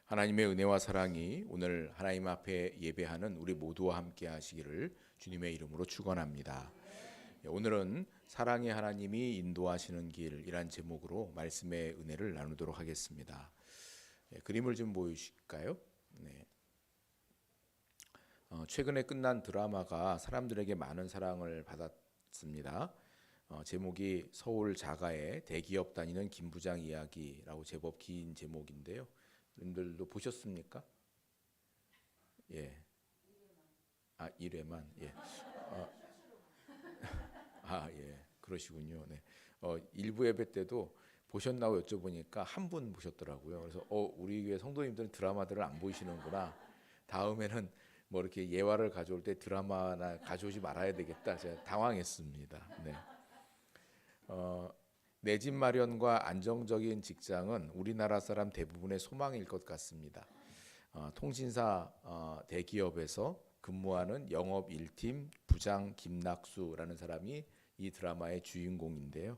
하나님의 은혜와 사랑이 오늘 하나님 앞에 예배하는 우리 모두와 함께 하시기를 주님의 이름으로 축원합니다. 오늘은 사랑의 하나님이 인도하시는 길이란 제목으로 말씀의 은혜를 나누도록 하겠습니다. 그림을 좀 보여주실까요? 네. 최근에 끝난 드라마가 사람들에게 많은 사랑을 받았습니다. 제목이 서울 자가의 대기업 다니는 김 부장 이야기라고 제법 긴 제목인데요. 여러분들도 보셨습니까? 예. 아, 1회만. 예. 예. 그러시군요. 네. 일부 예배 때도 보셨나고 여쭤보니까 한 분 보셨더라고요. 그래서 우리 교회 성도님들은 드라마들을 안 보시는구나. 다음에는 뭐 이렇게 예화를 가져올 때 드라마나 가져오지 말아야 되겠다. 제가 당황했습니다. 네. 내 집 마련과 안정적인 직장은 우리나라 사람 대부분의 소망일 것 같습니다. 통신사 대기업에서 근무하는 영업 1팀 부장 김낙수라는 사람이 이 드라마의 주인공인데요.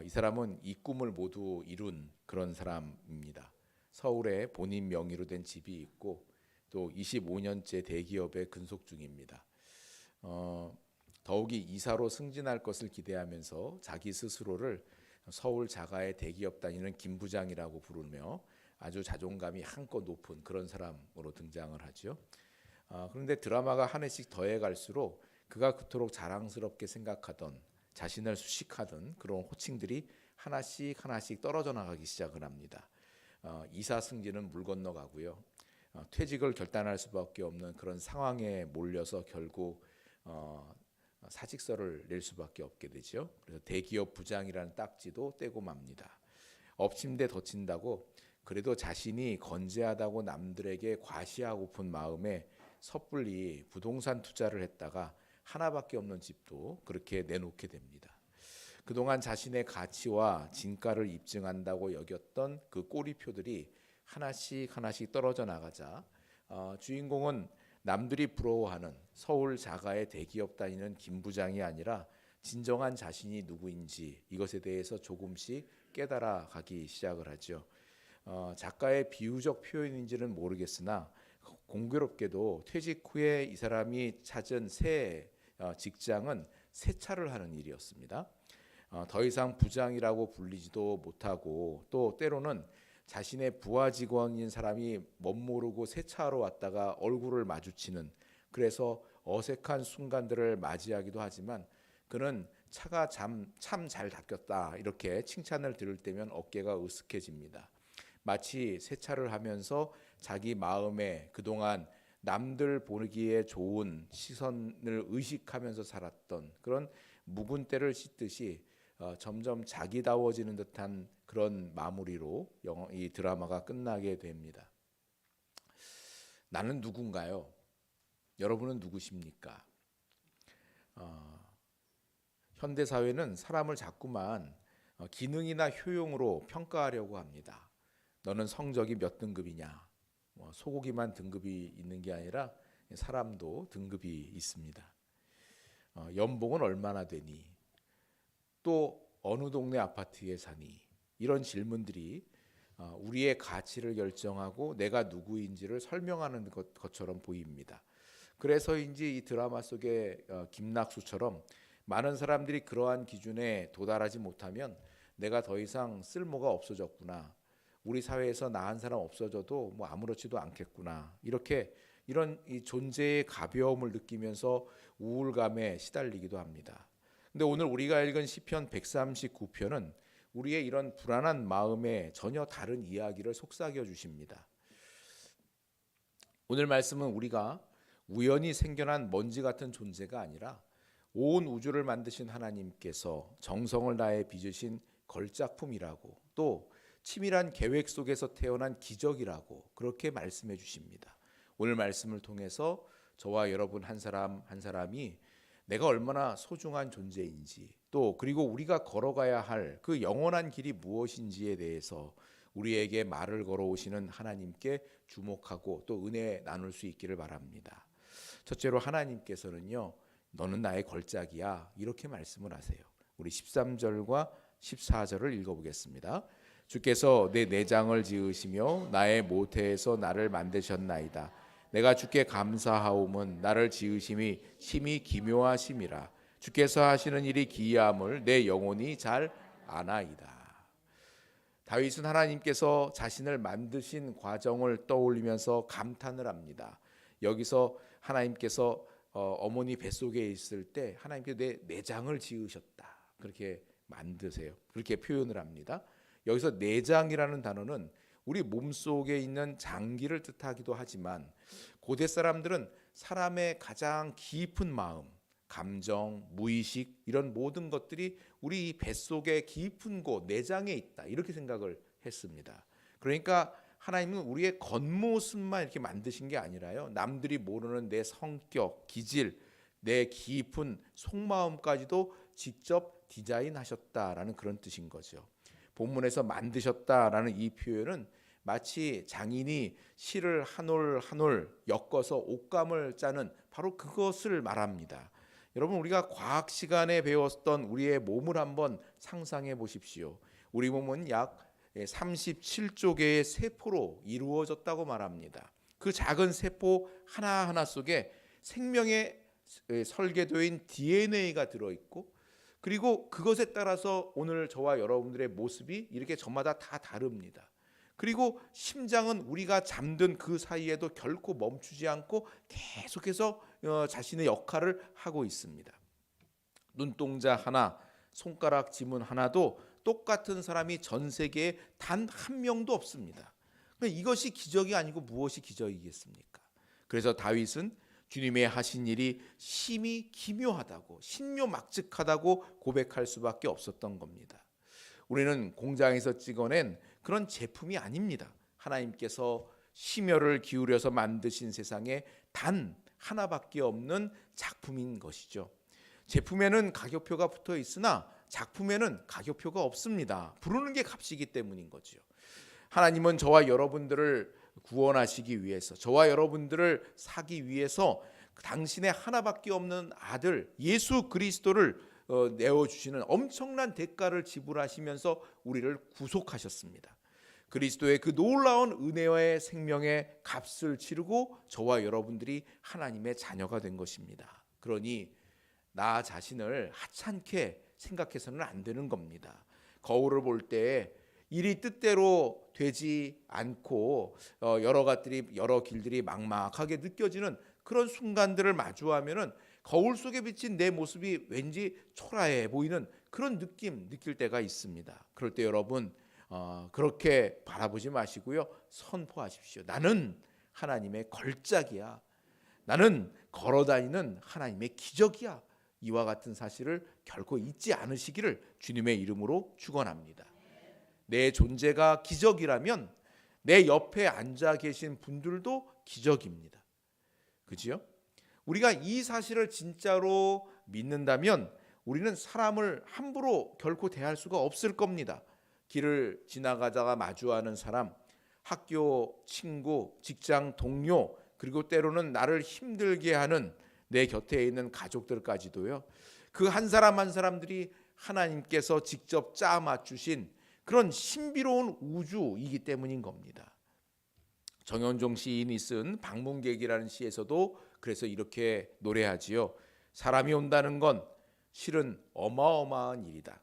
이 사람은 이 꿈을 모두 이룬 그런 사람입니다. 서울에 본인 명의로 된 집이 있고 또 25년째 대기업에 근속 중입니다. 더욱이 이사로 승진할 것을 기대하면서 자기 스스로를 서울 자가의 대기업 다니는 김 부장이라고 부르며 아주 자존감이 한껏 높은 그런 사람으로 등장을 하죠. 그런데 드라마가 한 해씩 더해갈수록 그가 그토록 자랑스럽게 생각하던 자신을 수식하던 그런 호칭들이 하나씩 떨어져 나가기 시작을 합니다. 이사 승진은 물 건너가고요. 퇴직을 결단할 수밖에 없는 그런 상황에 몰려서 결국 사직서를 낼 수밖에 없게 되죠. 그래서 대기업 부장이라는 딱지도 떼고 맙니다. 엎친데 덮친다고 그래도 자신이 건재하다고 남들에게 과시하고픈 마음에 섣불리 부동산 투자를 했다가 하나밖에 없는 집도 그렇게 내놓게 됩니다. 그동안 자신의 가치와 진가를 입증한다고 여겼던 그 꼬리표들이 하나씩 떨어져 나가자 주인공은 남들이 부러워하는 서울 자가의 대기업 다니는 김 부장이 아니라 진정한 자신이 누구인지 이것에 대해서 조금씩 깨달아 가기 시작을 하죠. 작가의 비유적 표현인지는 모르겠으나 공교롭게도 퇴직 후에 이 사람이 찾은 새 직장은 세차를 하는 일이었습니다. 더 이상 부장이라고 불리지도 못하고 또 때로는 자신의 부하 직원인 사람이 멋모르고 세차하러 왔다가 얼굴을 마주치는 그래서 어색한 순간들을 맞이하기도 하지만 그는 차가 참 잘 닦였다 이렇게 칭찬을 들을 때면 어깨가 으쓱해집니다. 마치 세차를 하면서 자기 마음에 그동안 남들 보기에 좋은 시선을 의식하면서 살았던 그런 묵은 때를 씻듯이 점점 자기다워지는 듯한 그런 마무리로 이 드라마가 끝나게 됩니다. 나는 누군가요? 여러분은 누구십니까? 현대 사회는 사람을 자꾸만 기능이나 효용으로 평가하려고 합니다. 너는 성적이 몇 등급이냐? 소고기만 등급이 있는 게 아니라 사람도 등급이 있습니다. 연봉은 얼마나 되니? 또 어느 동네 아파트에 사니? 이런 질문들이 우리의 가치를 결정하고 내가 누구인지를 설명하는 것처럼 보입니다. 그래서인지 이 드라마 속의 김낙수처럼 많은 사람들이 그러한 기준에 도달하지 못하면 내가 더 이상 쓸모가 없어졌구나. 우리 사회에서 나 한 사람 없어져도 뭐 아무렇지도 않겠구나. 이런 이 존재의 가벼움을 느끼면서 우울감에 시달리기도 합니다. 근데 오늘 우리가 읽은 시편 139편은 우리의 이런 불안한 마음에 전혀 다른 이야기를 속삭여 주십니다. 오늘 말씀은 우리가 우연히 생겨난 먼지 같은 존재가 아니라 온 우주를 만드신 하나님께서 정성을 다해 빚으신 걸작품이라고 또 치밀한 계획 속에서 태어난 기적이라고 그렇게 말씀해 주십니다. 오늘 말씀을 통해서 저와 여러분 한 사람 한 사람이 내가 얼마나 소중한 존재인지 또 그리고 우리가 걸어가야 할 그 영원한 길이 무엇인지에 대해서 우리에게 말을 걸어오시는 하나님께 주목하고 또 은혜 나눌 수 있기를 바랍니다. 첫째로 하나님께서는요, 너는 나의 걸작이야 이렇게 말씀을 하세요. 우리 13절과 14절을 읽어보겠습니다. 주께서 내 내장을 지으시며 나의 모태에서 나를 만드셨나이다. 내가 주께 감사하옴은 나를 지으심이 심히 기묘하심이라. 주께서 하시는 일이 기이함을 내 영혼이 잘 아나이다. 다윗은 하나님께서 자신을 만드신 과정을 떠올리면서 감탄을 합니다. 여기서 하나님께서 어머니 뱃속에 있을 때 하나님께서 내 내장을 지으셨다. 그렇게 만드세요. 그렇게 표현을 합니다. 여기서 내장이라는 단어는 우리 몸속에 있는 장기를 뜻하기도 하지만 고대 사람들은 사람의 가장 깊은 마음, 감정, 무의식 이런 모든 것들이 우리 뱃속의 깊은 곳, 내장에 있다. 이렇게 생각을 했습니다. 그러니까 하나님은 우리의 겉모습만 이렇게 만드신 게 아니라요. 남들이 모르는 내 성격, 기질, 내 깊은 속마음까지도 직접 디자인하셨다라는 그런 뜻인 거죠. 본문에서 만드셨다라는 이 표현은 마치 장인이 실을 한 올 한 올 엮어서 옷감을 짜는 바로 그것을 말합니다. 여러분, 우리가 과학 시간에 배웠던 우리의 몸을 한번 상상해 보십시오. 우리 몸은 약 37조 개의 세포로 이루어졌다고 말합니다. 그 작은 세포 하나하나 속에 생명의 설계도인 DNA가 들어있고, 그리고 그것에 따라서 오늘 저와 여러분들의 모습이 이렇게 저마다 다 다릅니다. 그리고 심장은 우리가 잠든 그 사이에도 결코 멈추지 않고 계속해서 자신의 역할을 하고 있습니다. 눈동자 하나, 손가락 지문 하나도 똑같은 사람이 전 세계에 단 한 명도 없습니다. 이것이 기적이 아니고 무엇이 기적이겠습니까? 그래서 다윗은 주님의 하신 일이 심히 기묘하다고, 신묘막측하다고 고백할 수밖에 없었던 겁니다. 우리는 공장에서 찍어낸 그런 제품이 아닙니다. 하나님께서 심혈을 기울여서 만드신 세상에 단 하나밖에 없는 작품인 것이죠. 제품에는 가격표가 붙어 있으나 작품에는 가격표가 없습니다. 부르는 게 값이기 때문인 거죠. 하나님은 저와 여러분들을 구원하시기 위해서, 저와 여러분들을 사기 위해서 당신의 하나밖에 없는 아들 예수 그리스도를 내어주시는 엄청난 대가를 지불하시면서 우리를 구속하셨습니다. 그리스도의 그 놀라운 은혜와의 생명의 값을 치르고 저와 여러분들이 하나님의 자녀가 된 것입니다. 그러니 나 자신을 하찮게 생각해서는 안 되는 겁니다. 거울을 볼 때 일이 뜻대로 되지 않고 여러 길들이 막막하게 느껴지는 그런 순간들을 마주하면은 거울 속에 비친 내 모습이 왠지 초라해 보이는 그런 느낄 때가 있습니다. 그럴 때 여러분 그렇게 바라보지 마시고요. 선포하십시오. 나는 하나님의 걸작이야. 나는 걸어다니는 하나님의 기적이야. 이와 같은 사실을 결코 잊지 않으시기를 주님의 이름으로 축원합니다. 내 존재가 기적이라면 내 옆에 앉아 계신 분들도 기적입니다. 그지요? 우리가 이 사실을 진짜로 믿는다면 우리는 사람을 함부로 결코 대할 수가 없을 겁니다. 길을 지나가다가 마주하는 사람, 학교 친구, 직장 동료, 그리고 때로는 나를 힘들게 하는 내 곁에 있는 가족들까지도요. 그 한 사람 한 사람들이 하나님께서 직접 짜 맞추신 그런 신비로운 우주이기 때문인 겁니다. 정현종 시인이 쓴 방문객이라는 시에서도 그래서 이렇게 노래하지요. 사람이 온다는 건 실은 어마어마한 일이다.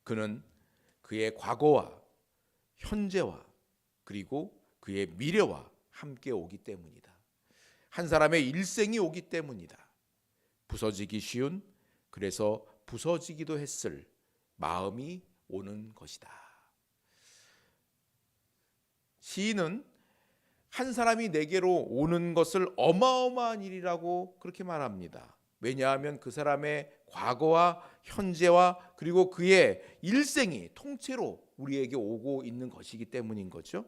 그는 그의 과거와 현재와 그리고 그의 미래와 함께 오기 때문이다. 한 사람의 일생이 오기 때문이다. 부서지기 쉬운, 그래서 부서지기도 했을 마음이 오는 것이다. 시인은 한 사람이 내게로 오는 것을 어마어마한 일이라고 그렇게 말합니다. 왜냐하면 그 사람의 과거와 현재와 그리고 그의 일생이 통째로 우리에게 오고 있는 것이기 때문인 거죠.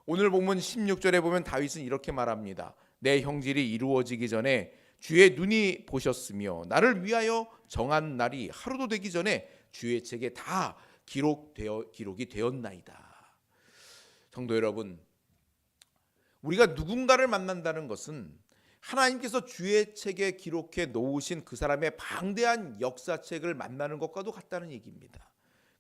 오늘 본문 16절에 보면 다윗은 이렇게 말합니다. 내 형질이 이루어지기 전에 주의 눈이 보셨으며 나를 위하여 정한 날이 하루도 되기 전에 주의 책에 다 기록이 되었나이다. 성도 여러분, 우리가 누군가를 만난다는 것은 하나님께서 주의 책에 기록해 놓으신 그 사람의 방대한 역사책을 만나는 것과도 같다는 얘기입니다.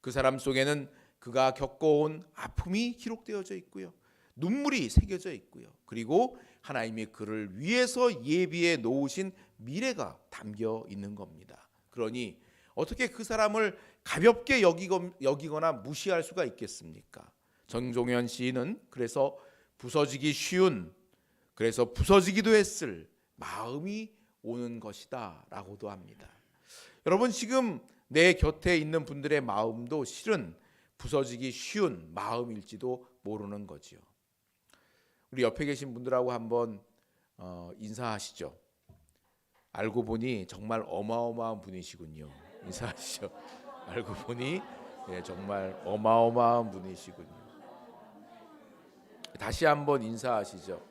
그 사람 속에는 그가 겪어온 아픔이 기록되어져 있고요. 눈물이 새겨져 있고요. 그리고 하나님이 그를 위해서 예비해 놓으신 미래가 담겨 있는 겁니다. 그러니 어떻게 그 사람을 가볍게 여기거나 무시할 수가 있겠습니까? 정종현 시인은 그래서 부서지기도 했을 마음이 오는 것이다 라고도 합니다. 여러분, 지금 내 곁에 있는 분들의 마음도 실은 부서지기 쉬운 마음일지도 모르는 거지요. 우리 옆에 계신 분들하고 한번 인사하시죠. 알고 보니 정말 어마어마한 분이시군요. 인사하시죠. 알고 보니 정말 어마어마한 분이시군요. 다시 한번 인사하시죠.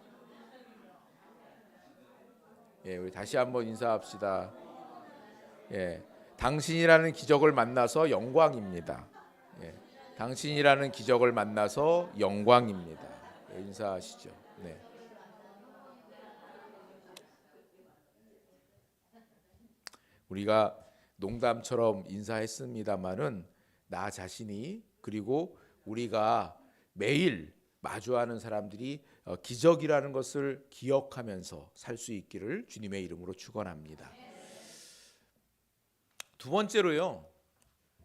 우리 다시 한번 인사합시다. 당신이라는 기적을 만나서 영광입니다. 당신이라는 기적을 만나서 영광입니다. 인사하시죠. 네. 우리가 농담처럼 인사했습니다마는 나 자신이, 그리고 우리가 매일 마주하는 사람들이 기적이라는 것을 기억하면서 살 수 있기를 주님의 이름으로 축원합니다. 두 번째로요,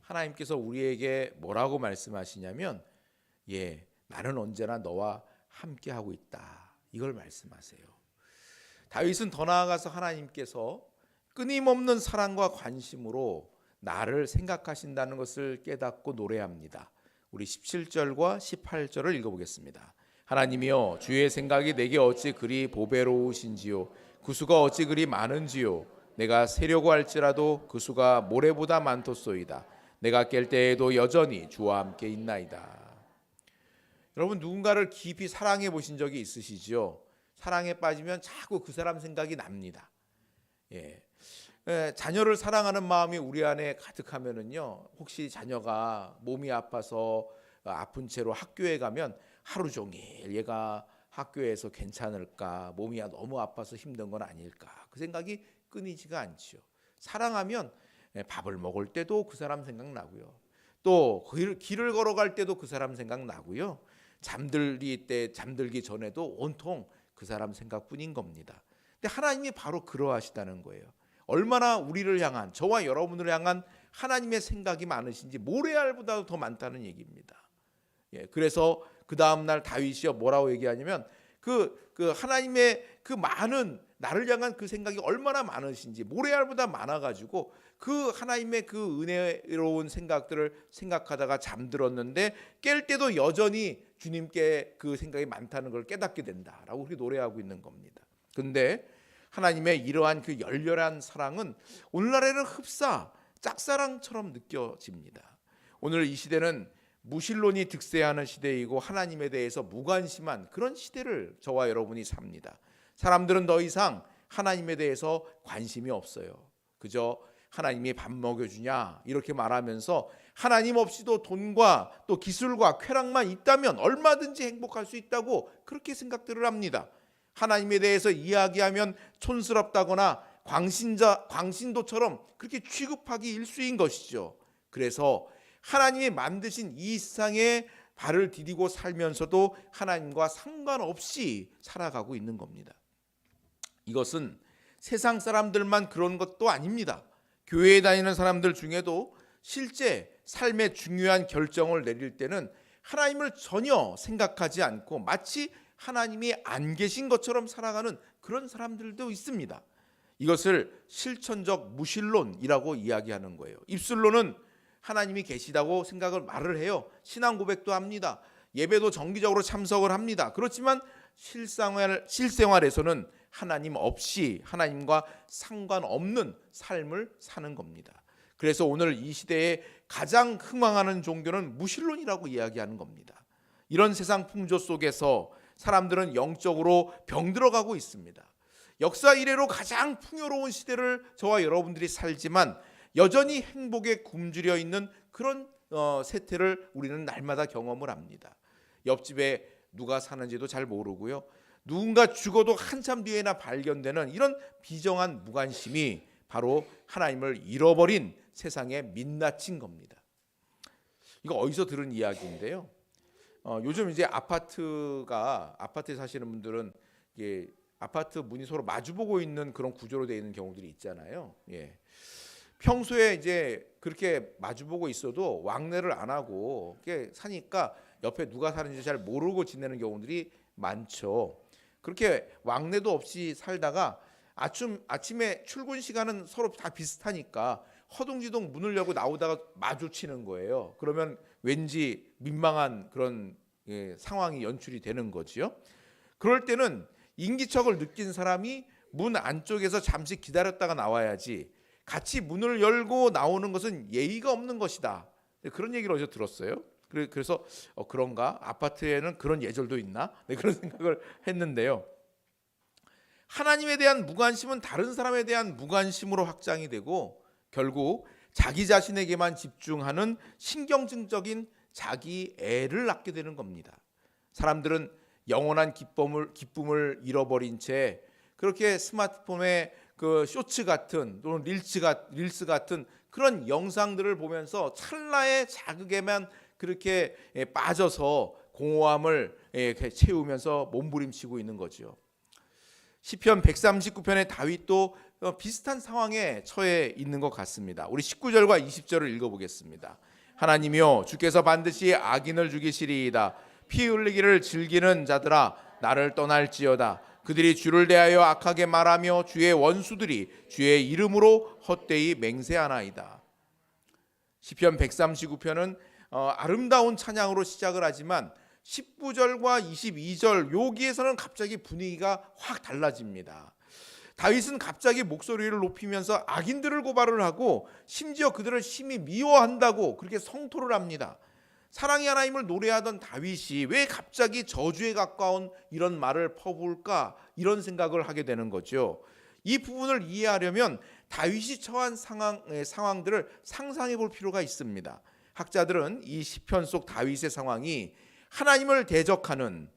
하나님께서 우리에게 뭐라고 말씀하시냐면, 나는 언제나 너와 함께하고 있다, 이걸 말씀하세요. 다윗은 더 나아가서 하나님께서 끊임없는 사랑과 관심으로 나를 생각하신다는 것을 깨닫고 노래합니다. 우리 17절과 18절을 읽어보겠습니다. 하나님이여, 주의 생각이 내게 어찌 그리 보배로우신지요, 그 수가 어찌 그리 많은지요. 내가 세려고 할지라도 그 수가 모래보다 많도소이다. 내가 깰 때에도 여전히 주와 함께 있나이다. 여러분, 누군가를 깊이 사랑해 보신 적이 있으시죠? 사랑에 빠지면 자꾸 그 사람 생각이 납니다. 자녀를 사랑하는 마음이 우리 안에 가득하면은요, 혹시 자녀가 몸이 아파서 아픈 채로 학교에 가면 하루 종일 얘가 학교에서 괜찮을까, 몸이 너무 아파서 힘든 건 아닐까, 그 생각이 끊이지가 않죠. 사랑하면 밥을 먹을 때도 그 사람 생각나고요, 또 길을 걸어갈 때도 그 사람 생각나고요, 잠들기 전에도 온통 그 사람 생각뿐인 겁니다. 근데 하나님이 바로 그러하시다는 거예요. 얼마나 우리를 향한, 저와 여러분을 향한 하나님의 생각이 많으신지 모래알보다도 더 많다는 얘기입니다. 그래서 그 다음 날 다윗이요 뭐라고 얘기하냐면, 그 하나님의 그 많은 나를 향한 그 생각이 얼마나 많으신지, 모래알보다 많아가지고 그 하나님의 그 은혜로운 생각들을 생각하다가 잠들었는데 깰 때도 여전히 주님께 그 생각이 많다는 걸 깨닫게 된다라고 그렇게 노래하고 있는 겁니다. 근데 하나님의 이러한 그 열렬한 사랑은 오늘날에는 흡사 짝사랑처럼 느껴집니다. 오늘 이 시대는 무신론이 득세하는 시대이고 하나님에 대해서 무관심한 그런 시대를 저와 여러분이 삽니다. 사람들은 더 이상 하나님에 대해서 관심이 없어요. 그저 하나님이 밥 먹여주냐 이렇게 말하면서 하나님 없이도 돈과 또 기술과 쾌락만 있다면 얼마든지 행복할 수 있다고 그렇게 생각들을 합니다. 하나님에 대해서 이야기하면 촌스럽다거나 광신도처럼 그렇게 취급하기 일쑤인 것이죠. 그래서 하나님이 만드신 이 세상에 발을 디디고 살면서도 하나님과 상관없이 살아가고 있는 겁니다. 이것은 세상 사람들만 그런 것도 아닙니다. 교회에 다니는 사람들 중에도 실제 삶의 중요한 결정을 내릴 때는 하나님을 전혀 생각하지 않고 마치 하나님이 안 계신 것처럼 살아가는 그런 사람들도 있습니다. 이것을 실천적 무신론이라고 이야기하는 거예요. 입술로는 하나님이 계시다고 말을 해요. 신앙 고백도 합니다. 예배도 정기적으로 참석을 합니다. 그렇지만 실생활에서는 하나님 없이 하나님과 상관없는 삶을 사는 겁니다. 그래서 오늘 이 시대에 가장 흥망하는 종교는 무신론이라고 이야기하는 겁니다. 이런 세상 풍조 속에서 사람들은 영적으로 병들어가고 있습니다. 역사 이래로 가장 풍요로운 시대를 저와 여러분들이 살지만 여전히 행복에 굶주려 있는 그런 세태를 우리는 날마다 경험을 합니다. 옆집에 누가 사는지도 잘 모르고요. 누군가 죽어도 한참 뒤에나 발견되는 이런 비정한 무관심이 바로 하나님을 잃어버린 세상의 민낯인 겁니다. 이거 어디서 들은 이야기인데요. 요즘 이제 아파트에 사시는 분들은 이게 아파트 문이 서로 마주보고 있는 그런 구조로 되어 있는 경우들이 있잖아요. 예. 평소에 이제 그렇게 마주보고 있어도 왕래를 안 하고 이렇게 사니까 옆에 누가 사는지 잘 모르고 지내는 경우들이 많죠. 그렇게 왕래도 없이 살다가 아침에 출근 시간은 서로 다 비슷하니까 허둥지둥 문을 열고 나오다가 마주치는 거예요. 그러면 왠지 민망한 그런 상황이 연출이 되는 거지요. 그럴 때는 인기척을 느낀 사람이 문 안쪽에서 잠시 기다렸다가 나와야지, 같이 문을 열고 나오는 것은 예의가 없는 것이다. 그런 얘기를 어디서 들었어요. 그래서 그런가? 아파트에는 그런 예절도 있나? 네, 그런 생각을 했는데요. 하나님에 대한 무관심은 다른 사람에 대한 무관심으로 확장이 되고 결국 자기 자신에게만 집중하는 신경증적인 자기 애를 낳게 되는 겁니다. 사람들은 영원한 기쁨을 잃어버린 채 그렇게 스마트폰에 그 쇼츠 같은 또는 릴스 같은 그런 영상들을 보면서 찰나의 자극에만 그렇게 빠져서 공허함을 채우면서 몸부림치고 있는 거죠. 시편 139편의 다윗도 비슷한 상황에 처해 있는 것 같습니다. 우리 19절과 20절을 읽어보겠습니다. 하나님이여, 주께서 반드시 악인을 죽이시리이다. 피 흘리기를 즐기는 자들아, 나를 떠날지어다. 그들이 주를 대하여 악하게 말하며 주의 원수들이 주의 이름으로 헛되이 맹세하나이다. 시편 139편은 아름다운 찬양으로 시작을 하지만 19절과 22절 여기에서는 갑자기 분위기가 확 달라집니다. 다윗은 갑자기 목소리를 높이면서 악인들을 고발을 하고 심지어 그들을 심히 미워한다고 그렇게 성토를 합니다. 사랑의 하나님을 노래하던 다윗이 왜 갑자기 저주에 가까운 이런 말을 퍼부을까, 이런 생각을 하게 되는 거죠. 이 부분을 이해하려면 다윗이 처한 상황들을 상상해 볼 필요가 있습니다. 학자들은 이 시편 속 다윗의 상황이 하나님을 대적하는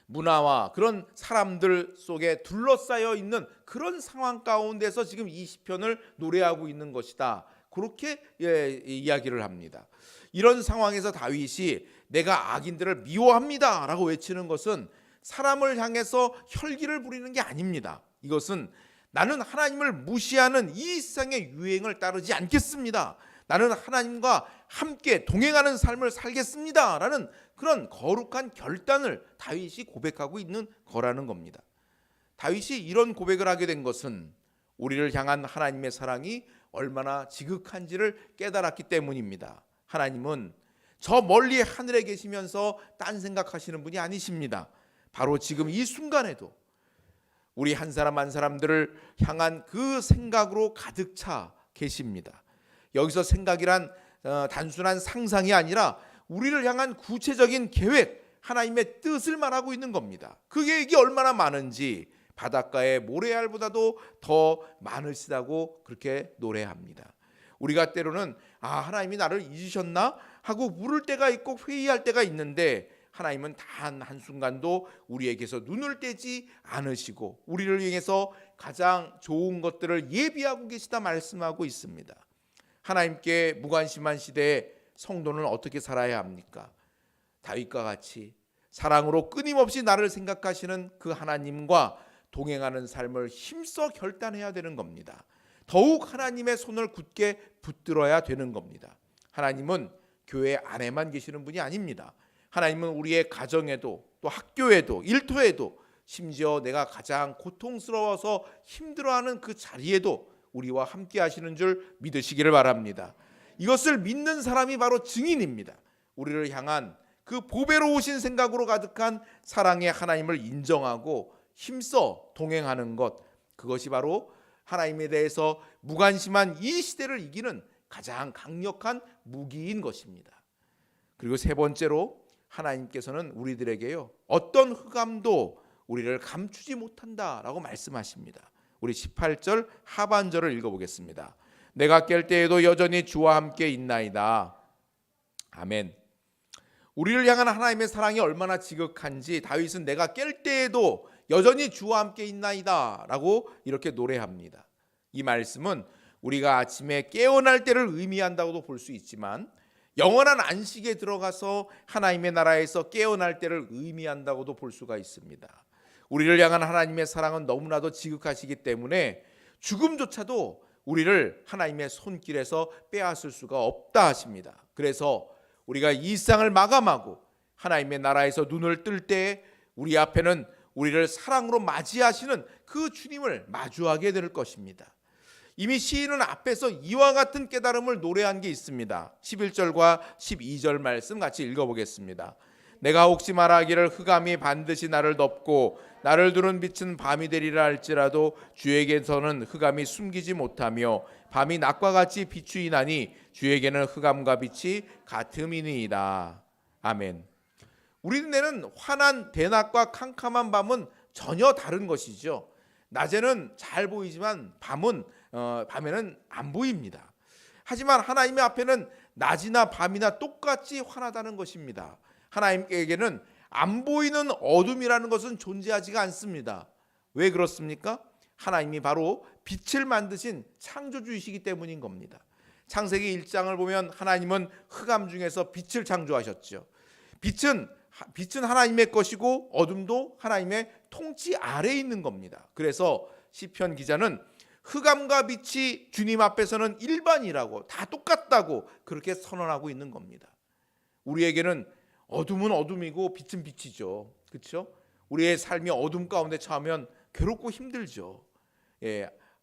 문화와 그런 사람들 속에 둘러싸여 있는 그런 상황 가운데서 지금 이 시편을 노래하고 있는 것이다, 그렇게 이야기를 합니다. 이런 상황에서 다윗이 내가 악인들을 미워합니다 라고 외치는 것은 사람을 향해서 혈기를 부리는 게 아닙니다. 이것은 나는 하나님을 무시하는 이 세상의 유행을 따르지 않겠습니다, 나는 하나님과 함께 동행하는 삶을 살겠습니다 라는 그런 거룩한 결단을 다윗이 고백하고 있는 거라는 겁니다. 다윗이 이런 고백을 하게 된 것은 우리를 향한 하나님의 사랑이 얼마나 지극한지를 깨달았기 때문입니다. 하나님은 저 멀리 하늘에 계시면서 딴 생각하시는 분이 아니십니다. 바로 지금 이 순간에도 우리 한 사람 한 사람들을 향한 그 생각으로 가득 차 계십니다. 여기서 생각이란 단순한 상상이 아니라 우리를 향한 구체적인 계획, 하나님의 뜻을 말하고 있는 겁니다. 그 계획이 얼마나 많은지 바닷가의 모래알보다도 더 많으시다고 그렇게 노래합니다. 우리가 때로는 하나님이 나를 잊으셨나 하고 물을 때가 있고 회의할 때가 있는데 하나님은 단 한순간도 우리에게서 눈을 떼지 않으시고 우리를 위해서 가장 좋은 것들을 예비하고 계시다 말씀하고 있습니다. 하나님께 무관심한 시대에 성도는 어떻게 살아야 합니까? 다윗과 같이 사랑으로 끊임없이 나를 생각하시는 그 하나님과 동행하는 삶을 힘써 결단해야 되는 겁니다. 더욱 하나님의 손을 굳게 붙들어야 되는 겁니다. 하나님은 교회 안에만 계시는 분이 아닙니다. 하나님은 우리의 가정에도 또 학교에도 일터에도 심지어 내가 가장 고통스러워서 힘들어하는 그 자리에도 우리와 함께 하시는 줄 믿으시기를 바랍니다. 이것을 믿는 사람이 바로 증인입니다. 우리를 향한 그 보배로우신 생각으로 가득한 사랑의 하나님을 인정하고 힘써 동행하는 것, 그것이 바로 하나님에 대해서 무관심한 이 시대를 이기는 가장 강력한 무기인 것입니다. 그리고 세 번째로 하나님께서는 우리들에게요, 어떤 흑암도 우리를 감추지 못한다라고 말씀하십니다. 우리 18절 하반절을 읽어보겠습니다. 내가 깰 때에도 여전히 주와 함께 있나이다. 아멘. 우리를 향한 하나님의 사랑이 얼마나 지극한지 다윗은 내가 깰 때에도 여전히 주와 함께 있나이다 라고 이렇게 노래합니다. 이 말씀은 우리가 아침에 깨어날 때를 의미한다고도 볼 수 있지만 영원한 안식에 들어가서 하나님의 나라에서 깨어날 때를 의미한다고도 볼 수가 있습니다. 우리를 향한 하나님의 사랑은 너무나도 지극하시기 때문에 죽음조차도 우리를 하나님의 손길에서 빼앗을 수가 없다 하십니다. 그래서 우리가 이 세상을 마감하고 하나님의 나라에서 눈을 뜰 때 우리 앞에는 우리를 사랑으로 맞이하시는 그 주님을 마주하게 될 것입니다. 이미 시인은 앞에서 이와 같은 깨달음을 노래한 게 있습니다. 11절과 12절 말씀 같이 읽어보겠습니다. 내가 혹시 말하기를 흑암이 반드시 나를 덮고 나를 두른 빛은 밤이 되리라 할지라도 주에게서는 흑암이 숨기지 못하며 밤이 낮과 같이 비추이나니 주에게는 흑암과 빛이 같음이니이다. 아멘. 우리 눈에는 환한 대낮과 캄캄한 밤은 전혀 다른 것이죠. 낮에는 잘 보이지만 밤에는 안 보입니다. 하지만 하나님의 앞에는 낮이나 밤이나 똑같이 환하다는 것입니다. 하나님께게는 안 보이는 어둠이라는 것은 존재하지가 않습니다. 왜 그렇습니까? 하나님이 바로 빛을 만드신 창조주이시기 때문인 겁니다. 창세기 1장을 보면 하나님은 흑암 중에서 빛을 창조하셨죠. 빛은 하나님의 것이고 어둠도 하나님의 통치 아래에 있는 겁니다. 그래서 시편 기자는 흑암과 빛이 주님 앞에서는 일반이라고 다 똑같다고 그렇게 선언하고 있는 겁니다. 우리에게는 어둠은 어둠이고 빛은 빛이죠. 그렇죠? 우리의 삶이 어둠 가운데 처하면 괴롭고 힘들죠.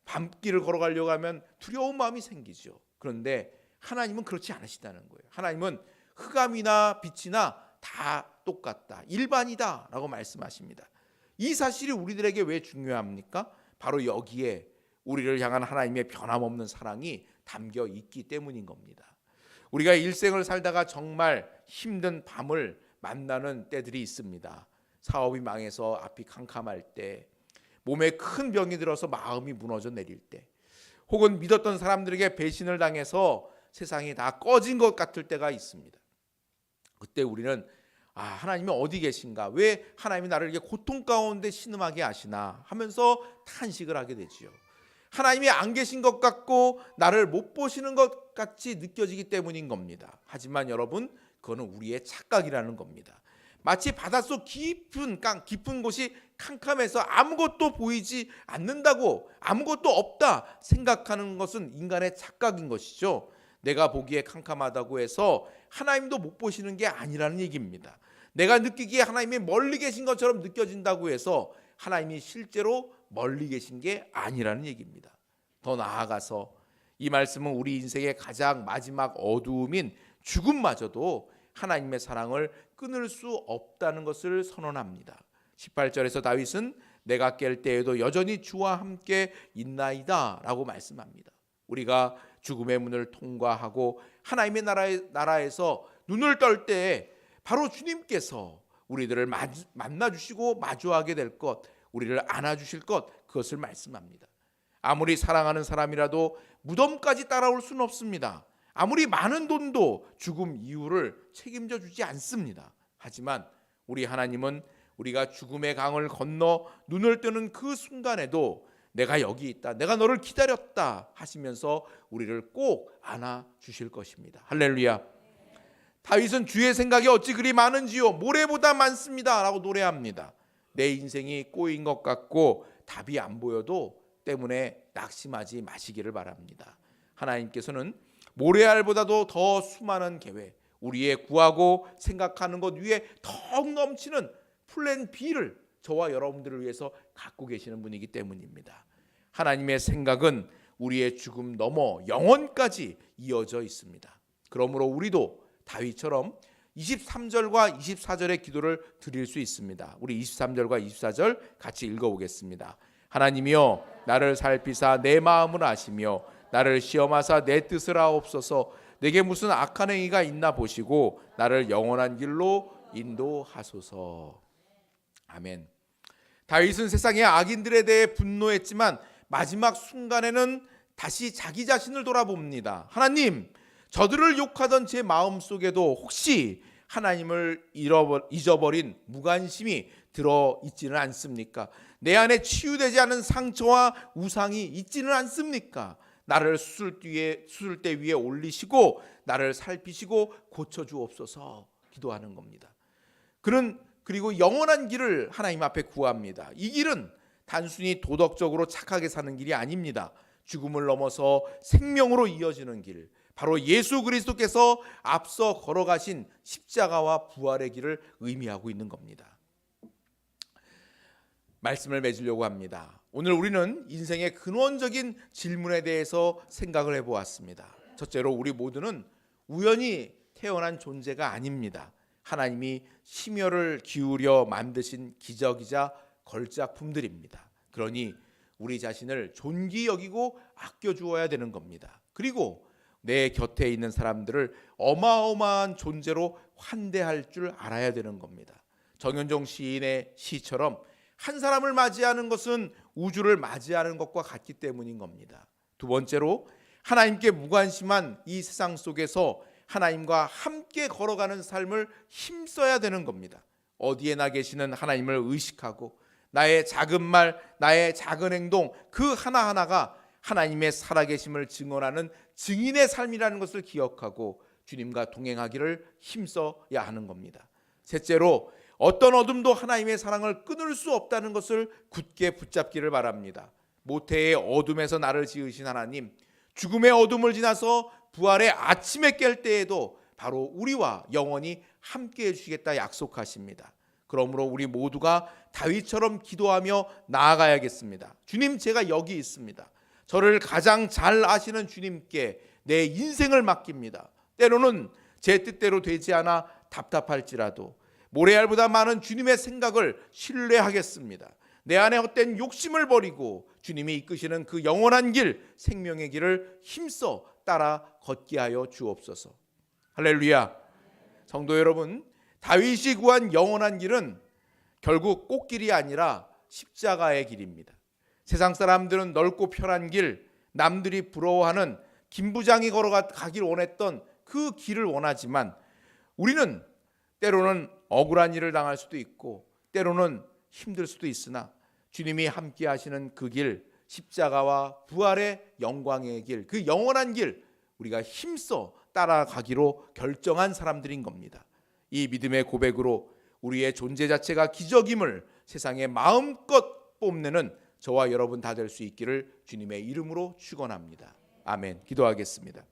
밤길을 걸어가려고 하면 두려운 마음이 생기죠. 그런데 하나님은 그렇지 않으시다는 거예요. 하나님은 흑암이나 빛이나 다 똑같다, 일반이다 라고 말씀하십니다. 이 사실이 우리들에게 왜 중요합니까? 바로 여기에 우리를 향한 하나님의 변함없는 사랑이 담겨 있기 때문인 겁니다. 우리가 일생을 살다가 정말 힘든 밤을 만나는 때들이 있습니다. 사업이 망해서 앞이 캄캄할 때, 몸에 큰 병이 들어서 마음이 무너져 내릴 때, 혹은 믿었던 사람들에게 배신을 당해서 세상이 다 꺼진 것 같을 때가 있습니다. 그때 우리는 하나님이 어디 계신가? 왜 하나님이 나를 이렇게 고통 가운데 신음하게 하시나? 하면서 탄식을 하게 되지요. 하나님이 안 계신 것 같고 나를 못 보시는 것 같이 느껴지기 때문인 겁니다. 하지만 여러분, 그거는 우리의 착각이라는 겁니다. 마치 바닷속 깊은 곳이 캄캄해서 아무것도 보이지 않는다고, 아무것도 없다 생각하는 것은 인간의 착각인 것이죠. 내가 보기에 캄캄하다고 해서 하나님도 못 보시는 게 아니라는 얘기입니다. 내가 느끼기에 하나님이 멀리 계신 것처럼 느껴진다고 해서 하나님이 실제로 멀리 계신 게 아니라는 얘기입니다. 더 나아가서 이 말씀은 우리 인생의 가장 마지막 어두움인 죽음마저도 하나님의 사랑을 끊을 수 없다는 것을 선언합니다. 18절에서 다윗은 내가 깰 때에도 여전히 주와 함께 있나이다 라고 말씀합니다. 우리가 죽음의 문을 통과하고 하나님의 나라에서 눈을 뜰 때 바로 주님께서 우리들을 만나주시고 마주하게 될 것, 우리를 안아주실 것, 그것을 말씀합니다. 아무리 사랑하는 사람이라도 무덤까지 따라올 수는 없습니다. 아무리 많은 돈도 죽음 이후를 책임져 주지 않습니다. 하지만 우리 하나님은 우리가 죽음의 강을 건너 눈을 뜨는 그 순간에도 내가 여기 있다, 내가 너를 기다렸다 하시면서 우리를 꼭 안아주실 것입니다. 할렐루야. 다윗은 주의 생각이 어찌 그리 많은지요, 모래보다 많습니다 라고 노래합니다. 내 인생이 꼬인 것 같고 답이 안 보여도 때문에 낙심하지 마시기를 바랍니다. 하나님께서는 모래알보다도 더 수많은 계획, 우리의 구하고 생각하는 것 위에 더욱 넘치는 플랜 B를 저와 여러분들을 위해서 갖고 계시는 분이기 때문입니다. 하나님의 생각은 우리의 죽음 넘어 영원까지 이어져 있습니다. 그러므로 우리도 다윗처럼 23절과 24절의 기도를 드릴 수 있습니다. 우리 23절과 24절 같이 읽어보겠습니다. 하나님이여 나를 살피사 내 마음을 아시며 나를 시험하사 내 뜻을 아옵소서. 내게 무슨 악한 행위가 있나 보시고 나를 영원한 길로 인도하소서. 아멘. 다윗은 세상의 악인들에 대해 분노했지만 마지막 순간에는 다시 자기 자신을 돌아봅니다. 하나님, 저들을 욕하던 제 마음속에도 혹시 하나님을 잊어버린 무관심이 들어있지는 않습니까? 내 안에 치유되지 않은 상처와 우상이 있지는 않습니까? 나를 수술대 위에 올리시고 나를 살피시고 고쳐주옵소서 기도하는 겁니다. 그리고 영원한 길을 하나님 앞에 구합니다. 이 길은 단순히 도덕적으로 착하게 사는 길이 아닙니다. 죽음을 넘어서 생명으로 이어지는 길, 바로 예수 그리스도께서 앞서 걸어가신 십자가와 부활의 길을 의미하고 있는 겁니다. 말씀을 맺으려고 합니다. 오늘 우리는 인생의 근원적인 질문에 대해서 생각을 해보았습니다. 첫째로 우리 모두는 우연히 태어난 존재가 아닙니다. 하나님이 심혈을 기울여 만드신 기적이자 걸작품들입니다. 그러니 우리 자신을 존귀 여기고 아껴주어야 되는 겁니다. 그리고 내 곁에 있는 사람들을 어마어마한 존재로 환대할 줄 알아야 되는 겁니다. 정현종 시인의 시처럼 한 사람을 맞이하는 것은 우주를 맞이하는 것과 같기 때문인 겁니다. 두 번째로 하나님께 무관심한 이 세상 속에서 하나님과 함께 걸어가는 삶을 힘써야 되는 겁니다. 어디에나 계시는 하나님을 의식하고 나의 작은 말, 나의 작은 행동 그 하나하나가 하나님의 살아계심을 증언하는 증인의 삶이라는 것을 기억하고 주님과 동행하기를 힘써야 하는 겁니다. 셋째로 어떤 어둠도 하나님의 사랑을 끊을 수 없다는 것을 굳게 붙잡기를 바랍니다. 모태의 어둠에서 나를 지으신 하나님, 죽음의 어둠을 지나서 부활의 아침에 깰 때에도 바로 우리와 영원히 함께 해주시겠다 약속하십니다. 그러므로 우리 모두가 다윗처럼 기도하며 나아가야겠습니다. 주님, 제가 여기 있습니다. 저를 가장 잘 아시는 주님께 내 인생을 맡깁니다. 때로는 제 뜻대로 되지 않아 답답할지라도 모래알보다 많은 주님의 생각을 신뢰하겠습니다. 내 안에 헛된 욕심을 버리고 주님이 이끄시는 그 영원한 길, 생명의 길을 힘써 따라 걷게 하여 주옵소서. 할렐루야. 성도 여러분, 다윗이 구한 영원한 길은 결국 꽃길이 아니라 십자가의 길입니다. 세상 사람들은 넓고 편한 길, 남들이 부러워하는 김 부장이 걸어가길 원했던 그 길을 원하지만 우리는 때로는 억울한 일을 당할 수도 있고 때로는 힘들 수도 있으나 주님이 함께 하시는 그 길, 십자가와 부활의 영광의 길, 그 영원한 길 우리가 힘써 따라가기로 결정한 사람들인 겁니다. 이 믿음의 고백으로 우리의 존재 자체가 기적임을 세상에 마음껏 뽐내는 저와 여러분 다 될 수 있기를 주님의 이름으로 축원합니다. 아멘. 기도하겠습니다.